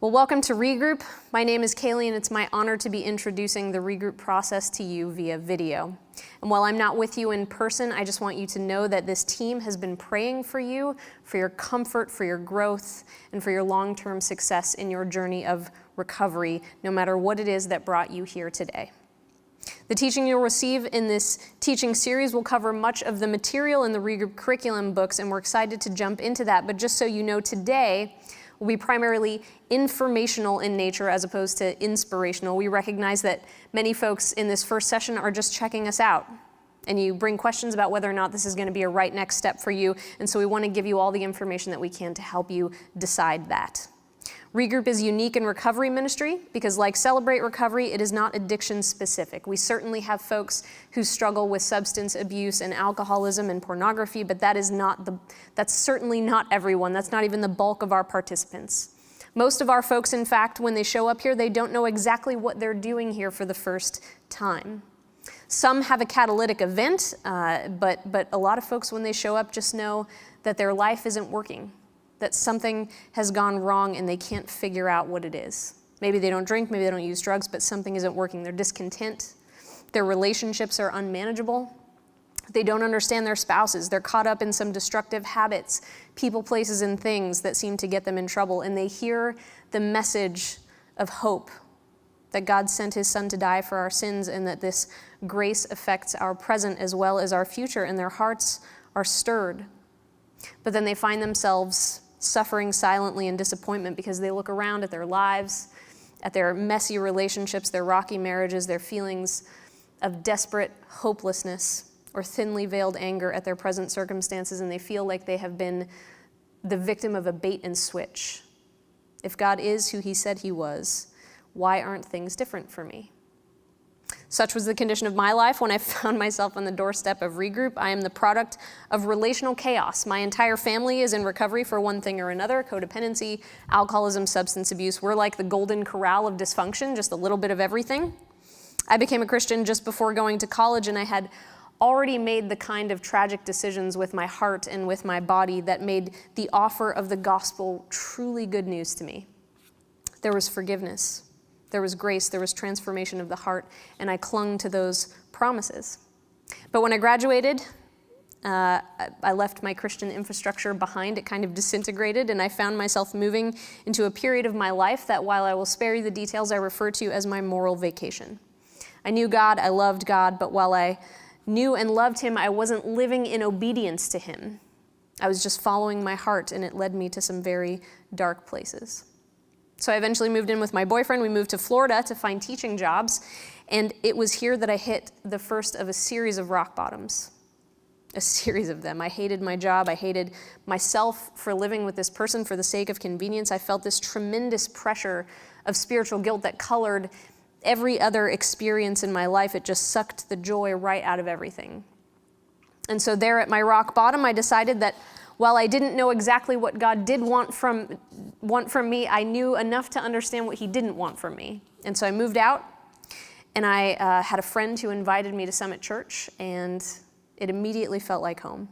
Well, welcome to reGROUP. My name is Kaylee, and it's my honor to be introducing the reGROUP process to you via video. And while I'm not with you in person, I just want you to know that this team has been praying for you, for your comfort, for your growth, and for your long-term success in your journey of recovery, no matter what it is that brought you here today. The teaching you'll receive in this teaching series will cover much of the material in the reGROUP curriculum books, and we're excited to jump into that. But just so you know, today will be primarily informational in nature as opposed to inspirational. We recognize that many folks in this first session are just checking us out, and you bring questions about whether or not this is going to be a right next step for you, and so we want to give you all the information that we can to help you decide that. reGROUP is unique in recovery ministry because, like Celebrate Recovery, it is not addiction specific. We certainly have folks who struggle with substance abuse and alcoholism and pornography, but that's certainly not everyone. That's not even the bulk of our participants. Most of our folks, in fact, when they show up here, they don't know exactly what they're doing here for the first time. Some have a catalytic event, but a lot of folks, when they show up, just know that their life isn't working, that something has gone wrong and they can't figure out what it is. Maybe they don't drink, maybe they don't use drugs, but something isn't working. They're discontent. Their relationships are unmanageable. They don't understand their spouses. They're caught up in some destructive habits, people, places, and things that seem to get them in trouble. And they hear the message of hope, that God sent his son to die for our sins and that this grace affects our present as well as our future, and their hearts are stirred. But then they find themselves suffering silently in disappointment because they look around at their lives, at their messy relationships, their rocky marriages, their feelings of desperate hopelessness or thinly veiled anger at their present circumstances, and they feel like they have been the victim of a bait and switch. If God is who he said he was, why aren't things different for me? Such was the condition of my life when I found myself on the doorstep of reGROUP. I am the product of relational chaos. My entire family is in recovery for one thing or another: codependency, alcoholism, substance abuse. We're like the golden corral of dysfunction, just a little bit of everything. I became a Christian just before going to college, and I had already made the kind of tragic decisions with my heart and with my body that made the offer of the gospel truly good news to me. There was forgiveness. There was grace, there was transformation of the heart, and I clung to those promises. But when I graduated, I left my Christian infrastructure behind. It kind of disintegrated, and I found myself moving into a period of my life that, while I will spare you the details, I refer to as my moral vacation. I knew God, I loved God, but while I knew and loved him, I wasn't living in obedience to him. I was just following my heart, and it led me to some very dark places. So I eventually moved in with my boyfriend. We moved to Florida to find teaching jobs, and it was here that I hit the first of a series of rock bottoms, a series of them. I hated my job. I hated myself for living with this person for the sake of convenience. I felt this tremendous pressure of spiritual guilt that colored every other experience in my life. It just sucked the joy right out of everything. And so there at my rock bottom, I decided that while I didn't know exactly what God did want from me, I knew enough to understand what he didn't want from me. And so I moved out, and I had a friend who invited me to Summit Church, and it immediately felt like home.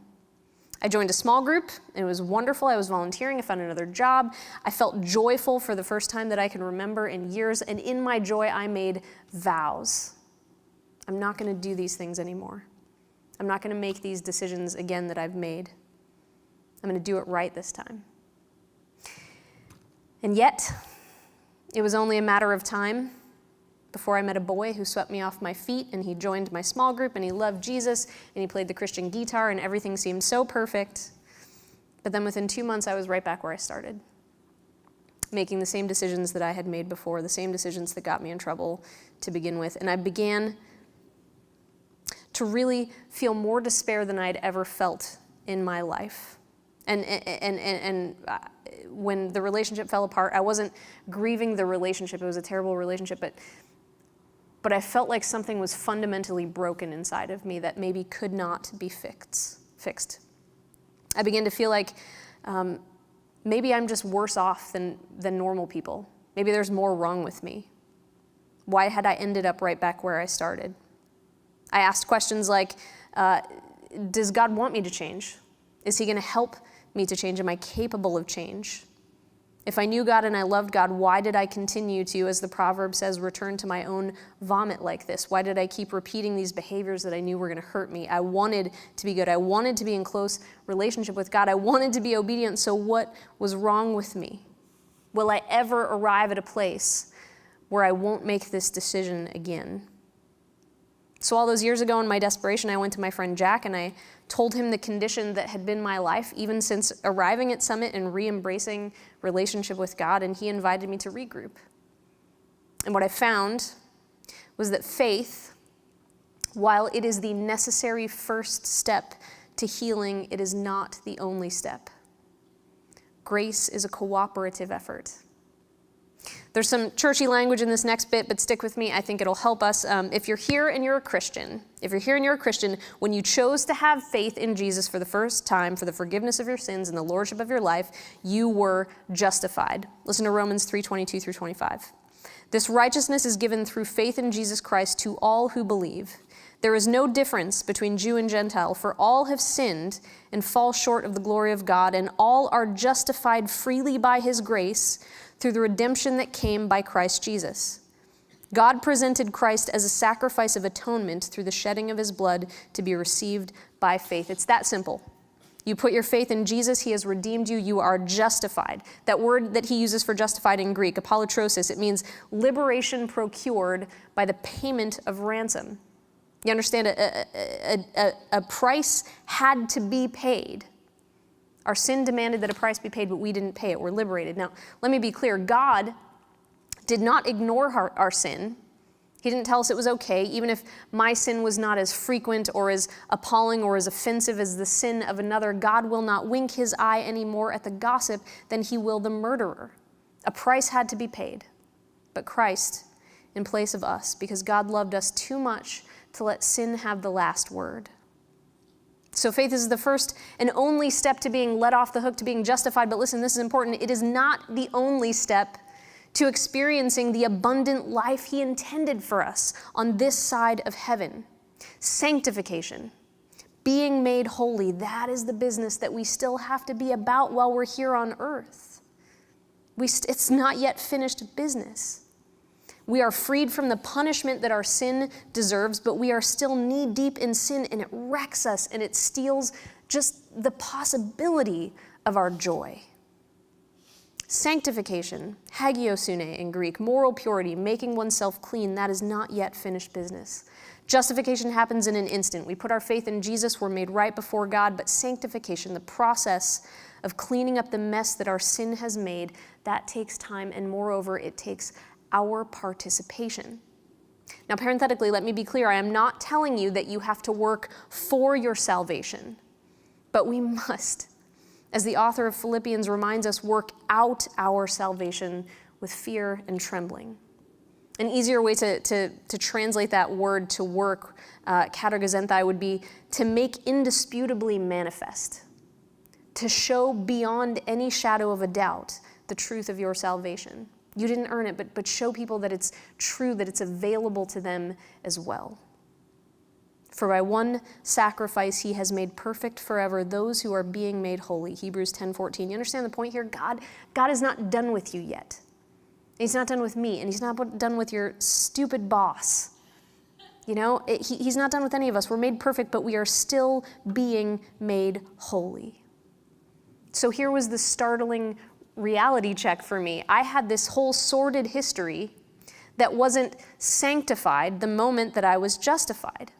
I joined a small group, and it was wonderful. I was volunteering. I found another job. I felt joyful for the first time that I can remember in years, and in my joy, I made vows. I'm not going to do these things anymore. I'm not going to make these decisions again that I've made. I'm going to do it right this time. And yet, it was only a matter of time before I met a boy who swept me off my feet, and he joined my small group, and he loved Jesus, and he played the Christian guitar, and everything seemed so perfect. But then within 2 months, I was right back where I started, making the same decisions that I had made before, the same decisions that got me in trouble to begin with. And I began to really feel more despair than I'd ever felt in my life. And when the relationship fell apart, I wasn't grieving the relationship. It was a terrible relationship, but I felt like something was fundamentally broken inside of me that maybe could not be fixed. I began to feel like maybe I'm just worse off than normal people. Maybe there's more wrong with me. Why had I ended up right back where I started? I asked questions like, does God want me to change? Is he going to help me to change? Am I capable of change? If I knew God and I loved God, why did I continue to, as the proverb says, return to my own vomit like this? Why did I keep repeating these behaviors that I knew were going to hurt me? I wanted to be good. I wanted to be in close relationship with God. I wanted to be obedient, so what was wrong with me? Will I ever arrive at a place where I won't make this decision again? So all those years ago in my desperation, I went to my friend Jack and I told him the condition that had been my life, even since arriving at Summit and re-embracing relationship with God, and he invited me to regroup. And what I found was that faith, while it is the necessary first step to healing, it is not the only step. Grace is a cooperative effort. There's some churchy language in this next bit, but stick with me. I think it'll help us. If you're here and you're a Christian, when you chose to have faith in Jesus for the first time, for the forgiveness of your sins and the lordship of your life, you were justified. Listen to Romans 3:22 through 25. This righteousness is given through faith in Jesus Christ to all who believe. There is no difference between Jew and Gentile, for all have sinned and fall short of the glory of God, and all are justified freely by his grace through the redemption that came by Christ Jesus. God presented Christ as a sacrifice of atonement through the shedding of his blood to be received by faith. It's that simple. You put your faith in Jesus, he has redeemed you, you are justified. That word that he uses for justified in Greek, apolutrosis, it means liberation procured by the payment of ransom. You understand, a price had to be paid. Our sin demanded that a price be paid, but we didn't pay it. We're liberated. Now, let me be clear. God did not ignore our sin. He didn't tell us it was okay, even if my sin was not as frequent or as appalling or as offensive as the sin of another. God will not wink his eye any more at the gossip than he will the murderer. A price had to be paid, but Christ in place of us, because God loved us too much to let sin have the last word. So faith is the first and only step to being let off the hook, to being justified. But listen, this is important. It is not the only step to experiencing the abundant life he intended for us on this side of heaven. Sanctification, being made holy, that is the business that we still have to be about while we're here on earth. It's not yet finished business. We are freed from the punishment that our sin deserves, but we are still knee-deep in sin, and it wrecks us, and it steals just the possibility of our joy. Sanctification, hagiosune in Greek, moral purity, making oneself clean, that is not yet finished business. Justification happens in an instant. We put our faith in Jesus, we're made right before God, but sanctification, the process of cleaning up the mess that our sin has made, that takes time, and moreover, it takes our participation. Now, parenthetically, let me be clear. I am not telling you that you have to work for your salvation, but we must, as the author of Philippians reminds us, work out our salvation with fear and trembling. An easier way to translate that word to work, katergazenthai, would be to make indisputably manifest, to show beyond any shadow of a doubt the truth of your salvation. You didn't earn it, but show people that it's true, that it's available to them as well. For by one sacrifice he has made perfect forever those who are being made holy. Hebrews 10:14. You understand the point here? God is not done with you yet. He's not done with me, and he's not done with your stupid boss. He's not done with any of us. We're made perfect, but we are still being made holy. So here was the startling reality check for me. I had this whole sordid history that wasn't sanctified the moment that I was justified.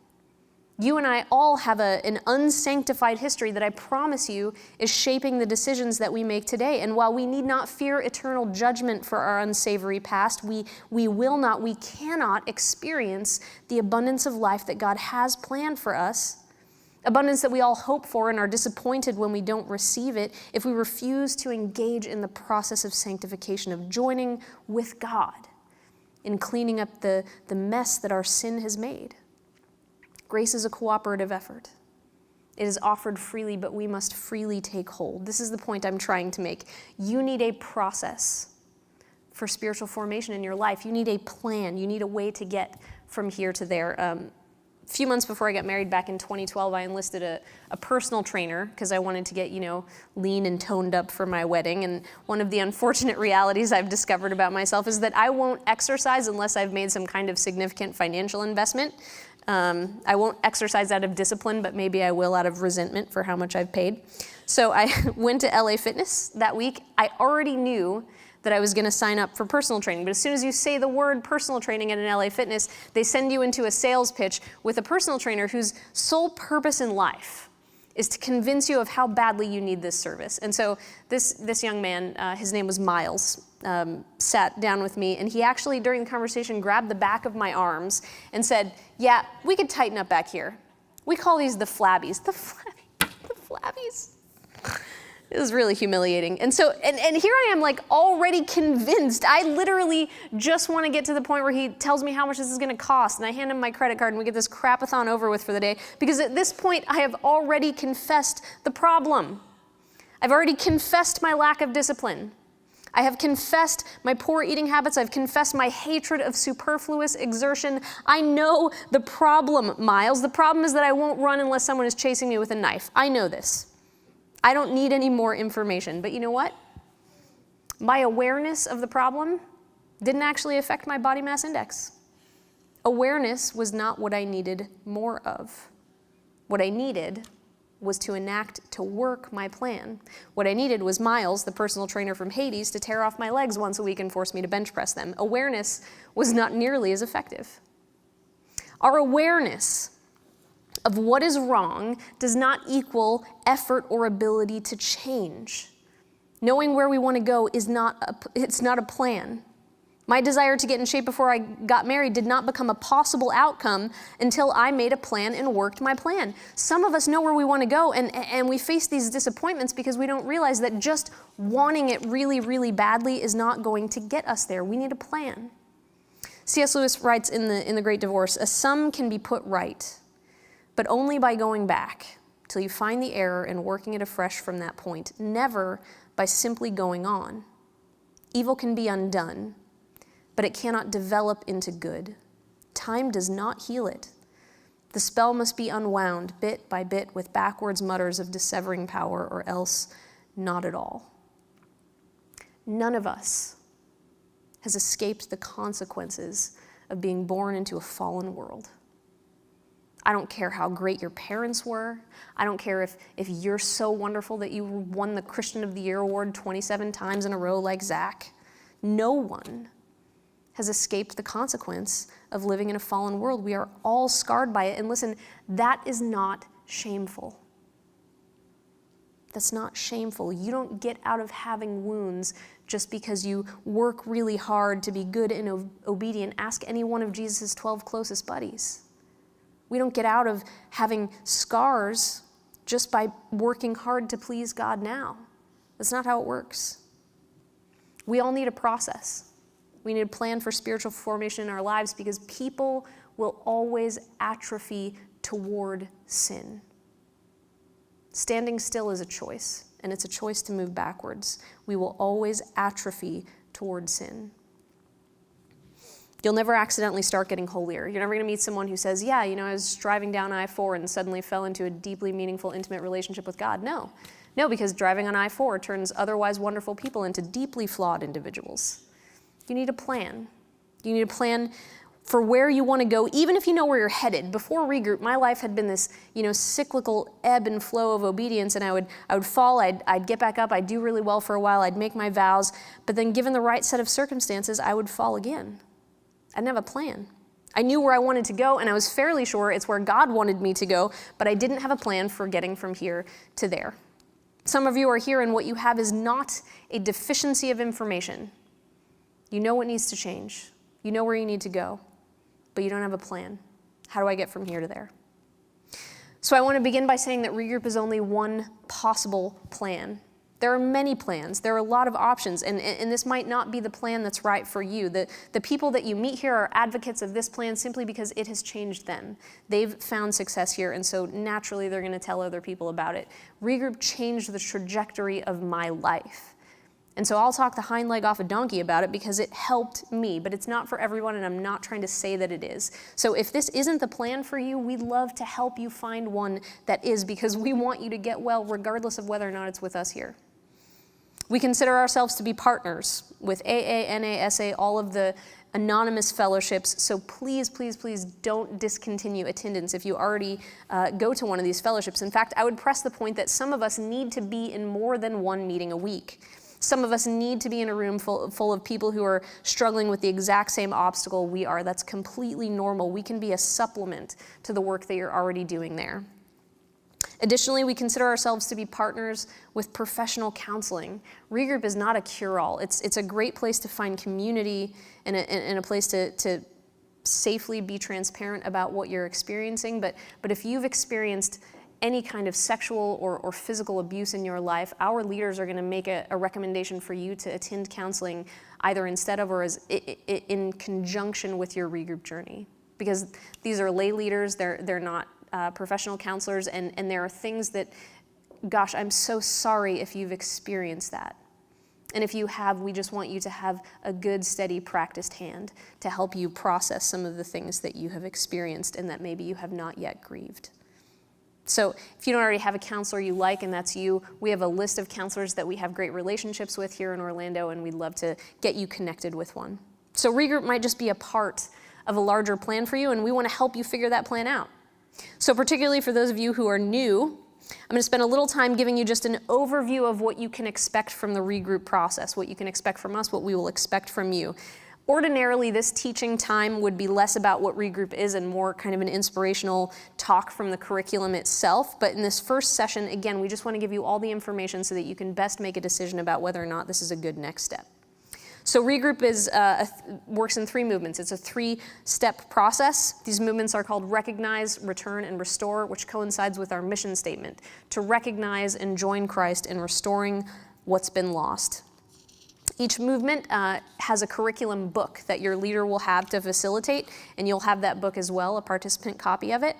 You and I all have an unsanctified history that I promise you is shaping the decisions that we make today. And while we need not fear eternal judgment for our unsavory past, we cannot experience the abundance of life that God has planned for us. Abundance that we all hope for and are disappointed when we don't receive it if we refuse to engage in the process of sanctification, of joining with God in cleaning up the mess that our sin has made. Grace is a cooperative effort. It is offered freely, but we must freely take hold. This is the point I'm trying to make. You need a process for spiritual formation in your life. You need a plan. You need a way to get from here to there. few months before I got married back in 2012, I enlisted a personal trainer because I wanted to get, lean and toned up for my wedding. And one of the unfortunate realities I've discovered about myself is that I won't exercise unless I've made some kind of significant financial investment. I won't exercise out of discipline, but maybe I will out of resentment for how much I've paid. So I went to LA Fitness that week. I already knew that I was going to sign up for personal training. But as soon as you say the word personal training at an LA Fitness, they send you into a sales pitch with a personal trainer whose sole purpose in life is to convince you of how badly you need this service. And so this young man, his name was Miles, sat down with me, and he actually, during the conversation, grabbed the back of my arms and said, yeah, we could tighten up back here. We call these the flabbies. The flabbies. It was really humiliating. And so, and here I am, like, already convinced. I literally just want to get to the point where he tells me how much this is going to cost, and I hand him my credit card, and we get this crapathon over with for the day. Because at this point, I have already confessed the problem. I've already confessed my lack of discipline. I have confessed my poor eating habits. I've confessed my hatred of superfluous exertion. I know the problem, Miles. The problem is that I won't run unless someone is chasing me with a knife. I know this. I don't need any more information. But you know what? My awareness of the problem didn't actually affect my body mass index. Awareness was not what I needed more of. What I needed was to enact to work my plan. What I needed was Miles, the personal trainer from Hades, to tear off my legs once a week and force me to bench press them. Awareness was not nearly as effective. Our awareness of what is wrong does not equal effort or ability to change. Knowing where we want to go is not a plan. My desire to get in shape before I got married did not become a possible outcome until I made a plan and worked my plan. Some of us know where we want to go, and we face these disappointments because we don't realize that just wanting it really, really badly is not going to get us there. We need a plan. C.S. Lewis writes in the Great Divorce, "A sum can be put right, but only by going back till you find the error and working it afresh from that point, never by simply going on. Evil can be undone, but it cannot develop into good. Time does not heal it. The spell must be unwound bit by bit with backwards mutters of dissevering power, or else not at all." None of us has escaped the consequences of being born into a fallen world. I don't care how great your parents were. I don't care if you're so wonderful that you won the Christian of the Year award 27 times in a row like Zach. No one has escaped the consequence of living in a fallen world. We are all scarred by it. And listen, that is not shameful. That's not shameful. You don't get out of having wounds just because you work really hard to be good and obedient. Ask any one of Jesus' 12 closest buddies. We don't get out of having scars just by working hard to please God now. That's not how it works. We all need a process. We need a plan for spiritual formation in our lives because people will always atrophy toward sin. Standing still is a choice, and it's a choice to move backwards. We will always atrophy toward sin. You'll never accidentally start getting holier. You're never going to meet someone who says, yeah, I was driving down I-4 and suddenly fell into a deeply meaningful, intimate relationship with God. No, because driving on I-4 turns otherwise wonderful people into deeply flawed individuals. You need a plan. You need a plan for where you want to go, even if you know where you're headed. Before reGROUP, my life had been this, cyclical ebb and flow of obedience, and I would fall, I'd get back up, I'd do really well for a while, I'd make my vows, but then given the right set of circumstances, I would fall again. I didn't have a plan. I knew where I wanted to go, and I was fairly sure it's where God wanted me to go, but I didn't have a plan for getting from here to there. Some of you are here, and what you have is not a deficiency of information. You know what needs to change. You know where you need to go, but you don't have a plan. How do I get from here to there? So I want to begin by saying that reGROUP is only one possible plan. There are many plans. There are a lot of options, and this might not be the plan that's right for you. The people that you meet here are advocates of this plan simply because it has changed them. They've found success here, and so naturally they're going to tell other people about it. reGROUP changed the trajectory of my life. And so I'll talk the hind leg off a donkey about it because it helped me, but it's not for everyone, and I'm not trying to say that it is. So if this isn't the plan for you, we'd love to help you find one that is, because we want you to get well regardless of whether or not it's with us here. We consider ourselves to be partners with AA, NA, SA, all of the anonymous fellowships, so please, please, please don't discontinue attendance if you already go to one of these fellowships. In fact, I would press the point that some of us need to be in more than one meeting a week. Some of us need to be in a room full of people who are struggling with the exact same obstacle we are. That's completely normal. We can be a supplement to the work that you're already doing there. Additionally, we consider ourselves to be partners with professional counseling. reGROUP is not a cure-all. It's a great place to find community and a place to safely be transparent about what you're experiencing. But if you've experienced any kind of sexual or physical abuse in your life, our leaders are going to make a recommendation for you to attend counseling either instead of or as in conjunction with your reGROUP journey. Because these are lay leaders, they're not professional counselors, and there are things that, gosh, I'm so sorry if you've experienced that. And if you have, we just want you to have a good, steady, practiced hand to help you process some of the things that you have experienced and that maybe you have not yet grieved. So if you don't already have a counselor you like and that's you, we have a list of counselors that we have great relationships with here in Orlando, and we'd love to get you connected with one. So reGROUP might just be a part of a larger plan for you, and we want to help you figure that plan out. So particularly for those of you who are new, I'm going to spend a little time giving you just an overview of what you can expect from the reGROUP process, what you can expect from us, what we will expect from you. Ordinarily, this teaching time would be less about what reGROUP is and more kind of an inspirational talk from the curriculum itself. But in this first session, again, we just want to give you all the information so that you can best make a decision about whether or not this is a good next step. So reGROUP works in 3 movements. It's a 3-step process. These movements are called recognize, return, and restore, which coincides with our mission statement, to recognize and join Christ in restoring what's been lost. Each movement has a curriculum book that your leader will have to facilitate, and you'll have that book as well, a participant copy of it.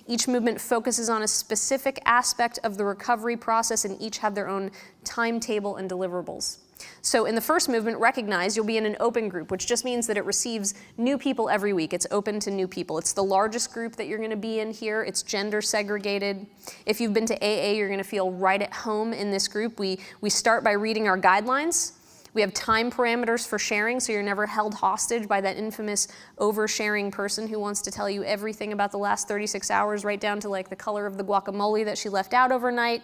Each movement focuses on a specific aspect of the recovery process, and each have their own timetable and deliverables. So in the first movement, recognize, you'll be in an open group, which just means that it receives new people every week. It's open to new people. It's the largest group that you're going to be in here. It's gender segregated. If you've been to AA, you're going to feel right at home in this group. We start by reading our guidelines. We have time parameters for sharing, so you're never held hostage by that infamous oversharing person who wants to tell you everything about the last 36 hours, right down to like the color of the guacamole that she left out overnight.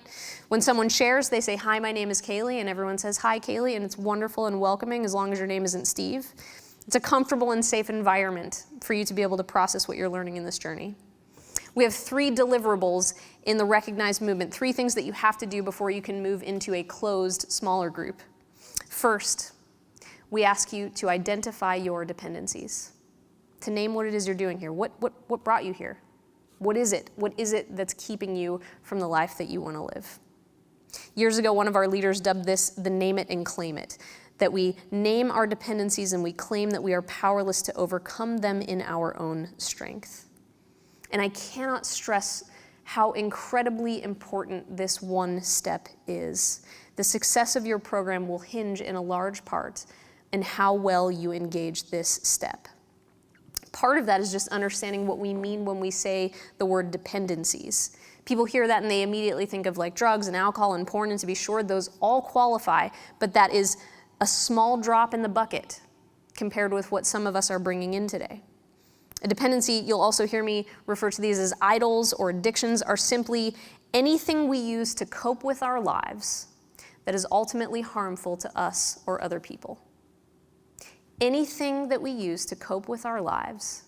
When someone shares, they say, "Hi, my name is Kaylee," and everyone says, "Hi, Kaylee," and it's wonderful and welcoming as long as your name isn't Steve. It's a comfortable and safe environment for you to be able to process what you're learning in this journey. We have 3 deliverables in the recognized movement, 3 things that you have to do before you can move into a closed, smaller group. First, we ask you to identify your dependencies, to name what it is you're doing here. What brought you here? What is it? What is it that's keeping you from the life that you want to live? Years ago, one of our leaders dubbed this the name it and claim it, that we name our dependencies and we claim that we are powerless to overcome them in our own strength. And I cannot stress how incredibly important this one step is. The success of your program will hinge in a large part in how well you engage this step. Part of that is just understanding what we mean when we say the word dependencies. People hear that and they immediately think of like drugs and alcohol and porn, and to be sure, those all qualify, but that is a small drop in the bucket compared with what some of us are bringing in today. A dependency, you'll also hear me refer to these as idols or addictions, are simply anything we use to cope with our lives that is ultimately harmful to us or other people. Anything that we use to cope with our lives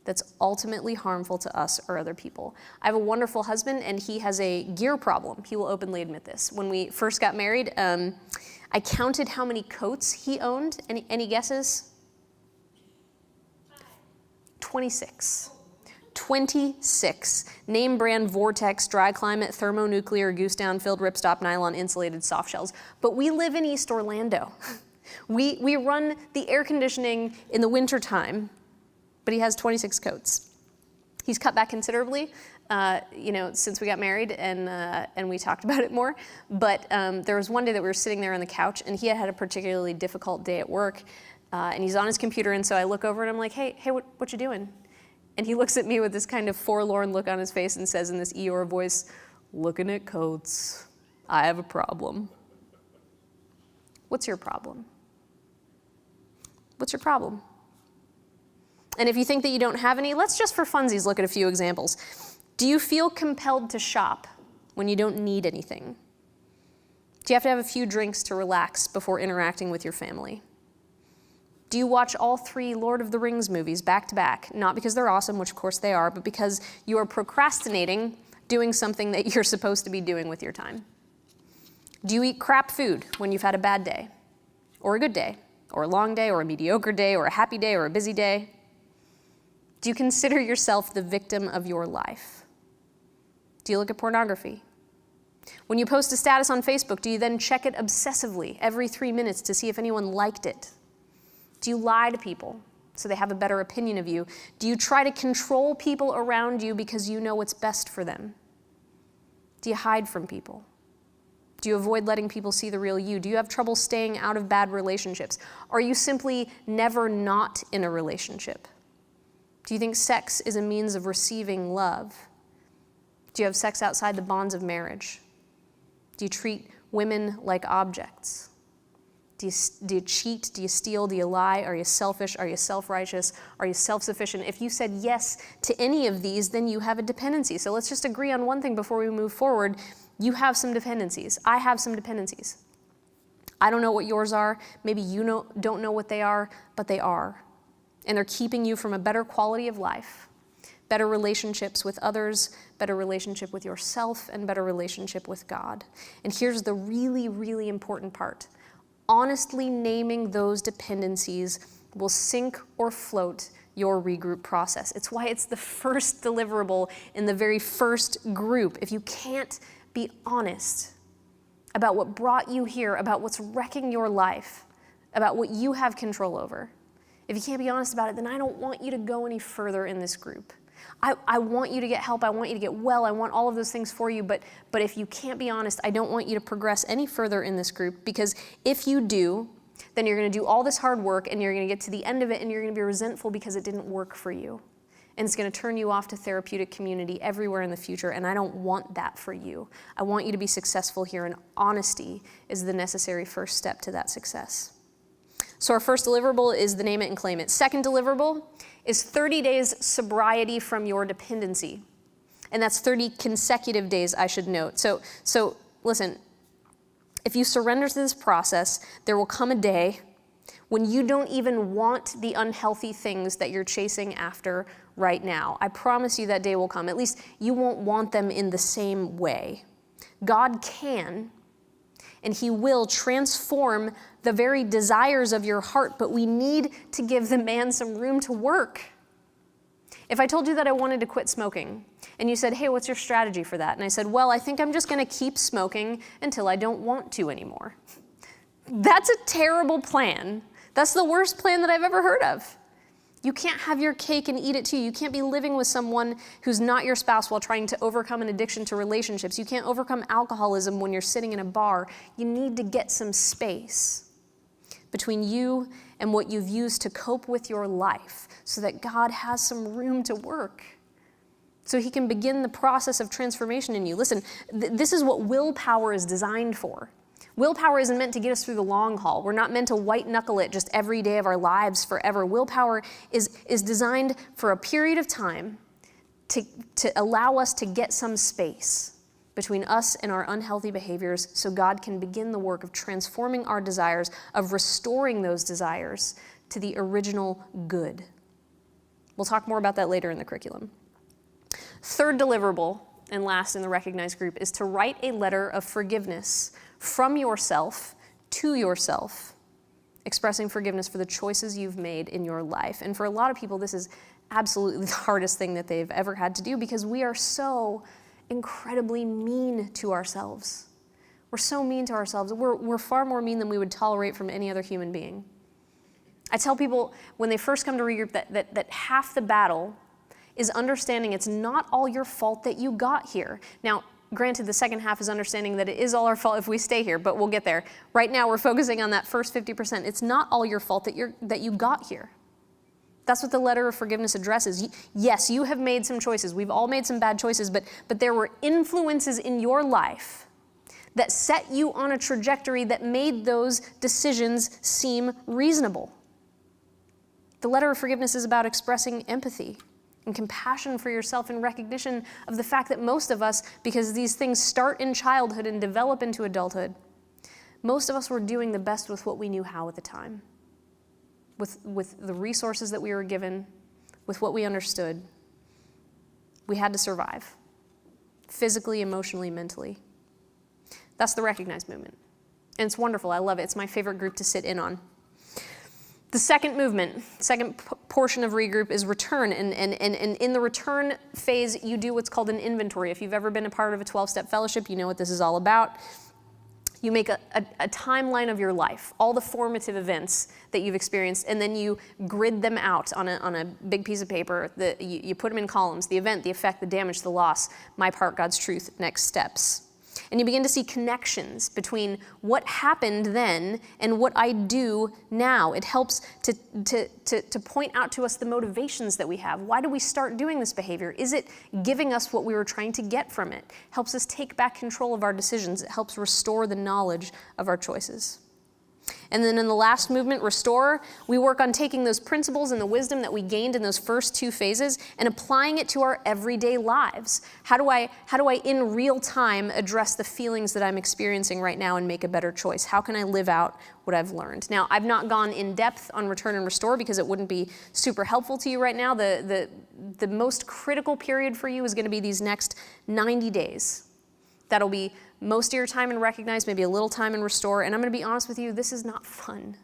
that's ultimately harmful to us or other people. I have a wonderful husband, and he has a gear problem. He will openly admit this. When we first got married, I counted how many coats he owned. Any guesses? 26. 26 name brand Vortex, dry climate, thermonuclear, goose down filled ripstop nylon insulated soft shells. But we live in East Orlando. We run the air conditioning in the wintertime, but he has 26 coats. He's cut back considerably. since we got married and we talked about it more. But there was one day that we were sitting there on the couch, and he had had a particularly difficult day at work, and he's on his computer, and so I look over and I'm like, hey, what you doing? And he looks at me with this kind of forlorn look on his face and says in this Eeyore voice, looking at coats, I have a problem. What's your problem? What's your problem? And if you think that you don't have any, let's just for funsies look at a few examples. Do you feel compelled to shop when you don't need anything? Do you have to have a few drinks to relax before interacting with your family? Do you watch all 3 Lord of the Rings movies back to back, not because they're awesome, which of course they are, but because you are procrastinating doing something that you're supposed to be doing with your time? Do you eat crap food when you've had a bad day, or a good day, or a long day, or a mediocre day, or a happy day, or a busy day? Do you consider yourself the victim of your life? Do you look at pornography? When you post a status on Facebook, do you then check it obsessively every 3 minutes to see if anyone liked it? Do you lie to people so they have a better opinion of you? Do you try to control people around you because you know what's best for them? Do you hide from people? Do you avoid letting people see the real you? Do you have trouble staying out of bad relationships? Are you simply never not in a relationship? Do you think sex is a means of receiving love? Do you have sex outside the bonds of marriage? Do you treat women like objects? Do you cheat? Do you steal? Do you lie? Are you selfish? Are you self-righteous? Are you self-sufficient? If you said yes to any of these, then you have a dependency. So let's just agree on one thing before we move forward. You have some dependencies. I have some dependencies. I don't know what yours are. Maybe you don't know what they are, but they are. And they're keeping you from a better quality of life, better relationships with others, better relationship with yourself, and better relationship with God. And here's the really, really important part. Honestly naming those dependencies will sink or float your regroup process. It's why it's the first deliverable in the very first group. If you can't be honest about what brought you here, about what's wrecking your life, about what you have control over, if you can't be honest about it, then I don't want you to go any further in this group. I want you to get help. I want you to get well. I want all of those things for you. But if you can't be honest, I don't want you to progress any further in this group, because if you do, then you're going to do all this hard work and you're going to get to the end of it and you're going to be resentful because it didn't work for you. And it's going to turn you off to therapeutic community everywhere in the future. And I don't want that for you. I want you to be successful here, and honesty is the necessary first step to that success. So our first deliverable is the name it and claim it. Second deliverable is 30 days sobriety from your dependency. And that's 30 consecutive days, I should note. So listen, if you surrender to this process, there will come a day when you don't even want the unhealthy things that you're chasing after right now. I promise you that day will come. At least you won't want them in the same way. God can, and He will transform the very desires of your heart, but we need to give the man some room to work. If I told you that I wanted to quit smoking, and you said, hey, what's your strategy for that? And I said, well, I think I'm just going to keep smoking until I don't want to anymore. That's a terrible plan. That's the worst plan that I've ever heard of. You can't have your cake and eat it too. You can't be living with someone who's not your spouse while trying to overcome an addiction to relationships. You can't overcome alcoholism when you're sitting in a bar. You need to get some space between you and what you've used to cope with your life so that God has some room to work, so He can begin the process of transformation in you. Listen, this is what willpower is designed for. Willpower isn't meant to get us through the long haul. We're not meant to white knuckle it just every day of our lives forever. Willpower is designed for a period of time to allow us to get some space between us and our unhealthy behaviors so God can begin the work of transforming our desires, of restoring those desires to the original good. We'll talk more about that later in the curriculum. Third deliverable, and last in the recognized group, is to write a letter of forgiveness from yourself to yourself, expressing forgiveness for the choices you've made in your life. And for a lot of people, this is absolutely the hardest thing that they've ever had to do, because we are so incredibly mean to ourselves. We're so mean to ourselves. We're far more mean than we would tolerate from any other human being. I tell people when they first come to reGROUP that half the battle is understanding it's not all your fault that you got here. Now, granted, the second half is understanding that it is all our fault if we stay here, but we'll get there. Right now, we're focusing on that first 50%. It's not all your fault that you got here. That's what the letter of forgiveness addresses. Yes, you have made some choices. We've all made some bad choices, but there were influences in your life that set you on a trajectory that made those decisions seem reasonable. The letter of forgiveness is about expressing empathy and compassion for yourself in recognition of the fact that most of us, because these things start in childhood and develop into adulthood, most of us were doing the best with what we knew how at the time, with the resources that we were given, with what we understood. We had to survive, physically, emotionally, mentally. That's the Recognize movement. And it's wonderful. I love it. It's my favorite group to sit in on. The second movement, second portion of reGROUP is return. And in the return phase, you do what's called an inventory. If you've ever been a part of a 12-step fellowship, you know what this is all about. You make a timeline of your life, all the formative events that you've experienced, and then you grid them out on a big piece of paper. You put them in columns: the event, the effect, the damage, the loss, my part, God's truth, next steps. And you begin to see connections between what happened then and what I do now. It helps to point out to us the motivations that we have. Why do we start doing this behavior? Is it giving us what we were trying to get from it? Helps us take back control of our decisions. It helps restore the knowledge of our choices. And then in the last movement, restore, we work on taking those principles and the wisdom that we gained in those first two phases and applying it to our everyday lives. How do I in real time address the feelings that I'm experiencing right now and make a better choice? How can I live out what I've learned? Now, I've not gone in depth on return and restore because it wouldn't be super helpful to you right now. The most critical period for you is going to be these next 90 days. That'll be most of your time in Recognize, maybe a little time in Restore. And I'm going to be honest with you, this is not fun.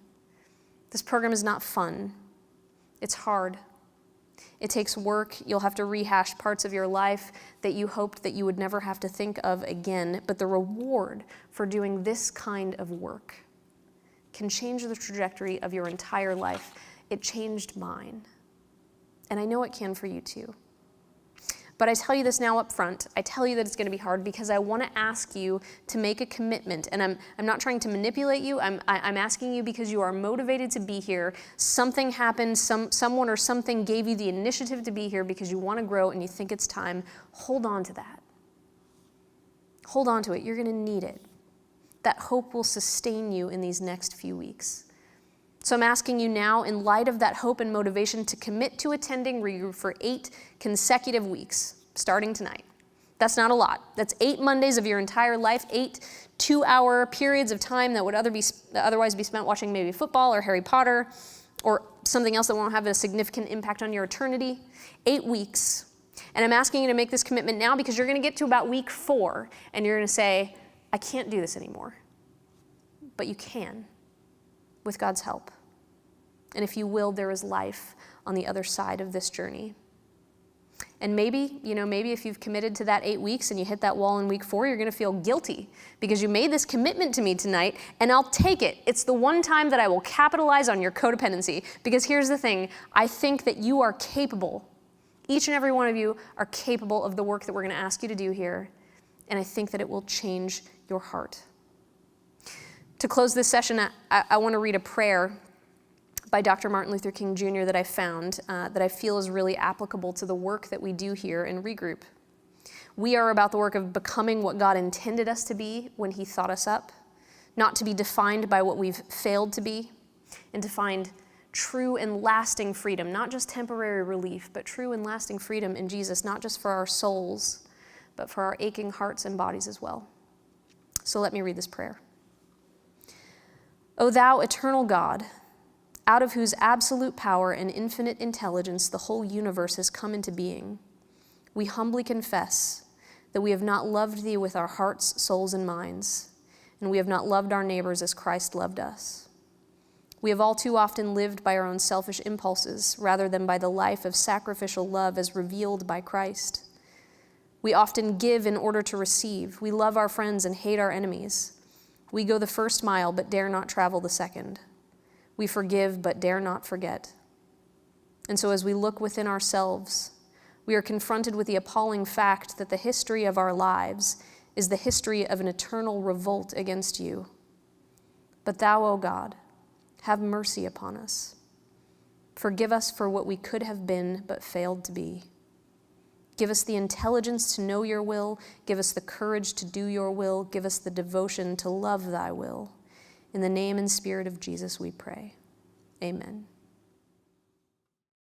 This program is not fun. It's hard. It takes work. You'll have to rehash parts of your life that you hoped that you would never have to think of again. But the reward for doing this kind of work can change the trajectory of your entire life. It changed mine. And I know it can for you too. But I tell you this now up front. I tell you that it's going to be hard because I want to ask you to make a commitment. And I'm not trying to manipulate you. I'm asking you because you are motivated to be here. Something happened. Someone or something gave you the initiative to be here because you want to grow and you think it's time. Hold on to that. Hold on to it. You're going to need it. That hope will sustain you in these next few weeks. So I'm asking you now, in light of that hope and motivation, to commit to attending reGROUP for 8 consecutive weeks, starting tonight. That's not a lot. That's 8 Mondays of your entire life, 8 2-hour periods of time that would otherwise be spent watching maybe football or Harry Potter or something else that won't have a significant impact on your eternity. 8 weeks. And I'm asking you to make this commitment now because you're going to get to about week 4 and you're going to say, I can't do this anymore. But you can. With God's help. And if you will, there is life on the other side of this journey. And maybe if you've committed to that 8 weeks and you hit that wall in week 4, you're going to feel guilty because you made this commitment to me tonight, and I'll take it. It's the one time that I will capitalize on your codependency, because here's the thing. I think that you are capable. Each and every one of you are capable of the work that we're going to ask you to do here, and I think that it will change your heart. To close this session, I want to read a prayer by Dr. Martin Luther King Jr. that I found that I feel is really applicable to the work that we do here in reGROUP. We are about the work of becoming what God intended us to be when He thought us up, not to be defined by what we've failed to be, and to find true and lasting freedom, not just temporary relief, but true and lasting freedom in Jesus, not just for our souls, but for our aching hearts and bodies as well. So let me read this prayer. O thou eternal God, out of whose absolute power and infinite intelligence the whole universe has come into being, we humbly confess that we have not loved thee with our hearts, souls, and minds, and we have not loved our neighbors as Christ loved us. We have all too often lived by our own selfish impulses rather than by the life of sacrificial love as revealed by Christ. We often give in order to receive. We love our friends and hate our enemies. We go the first mile, but dare not travel the second. We forgive, but dare not forget. And so as we look within ourselves, We are confronted with the appalling fact that the history of our lives is the history of an eternal revolt against you. But thou, O God, have mercy upon us. Forgive us for what we could have been but failed to be. Give us the intelligence to know your will. Give us the courage to do your will. Give us the devotion to love thy will. In the name and spirit of Jesus we pray. Amen.